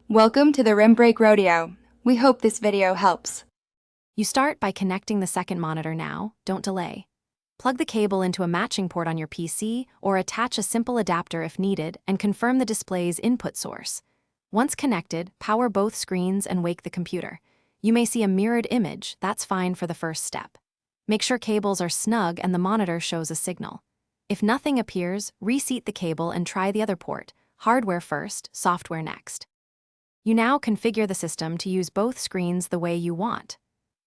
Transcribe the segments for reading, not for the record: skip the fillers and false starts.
Welcome to the Rim Break Rodeo. We hope this video helps. You start by connecting the second monitor now, don't delay. Plug the cable into a matching port on your PC or attach a simple adapter if needed and confirm the display's input source. Once connected, power both screens and wake the computer. You may see a mirrored image, that's fine for the first step. Make sure cables are snug and the monitor shows a signal. If nothing appears, reseat the cable and try the other port, hardware first, software next. You now configure the system to use both screens the way you want.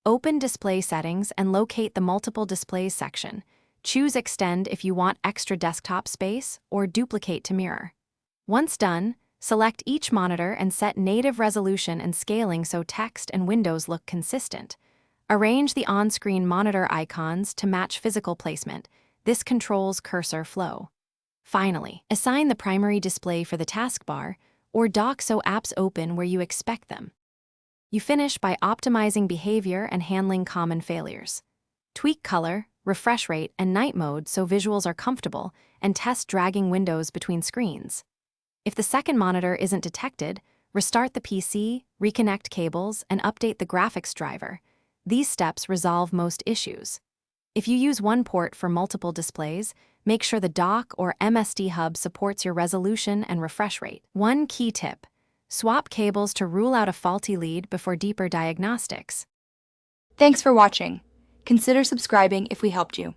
Open Display Settings and locate the Multiple Displays section. Choose Extend if you want extra desktop space or Duplicate to mirror. Once done, select each monitor and set native resolution and scaling so text and windows look consistent. Arrange the on-screen monitor icons to match physical placement. This controls cursor flow. Finally, assign the primary display for the taskbar or dock so apps open where you expect them. You finish by optimizing behavior and handling common failures. Tweak color, refresh rate, and night mode so visuals are comfortable, and test dragging windows between screens. If the second monitor isn't detected, restart the PC, reconnect cables, and update the graphics driver. These steps resolve most issues. If you use one port for multiple displays, make sure the dock or MSD hub supports your resolution and refresh rate. One key tip: swap cables to rule out a faulty lead before deeper diagnostics. Thanks for watching. Consider subscribing if we helped you.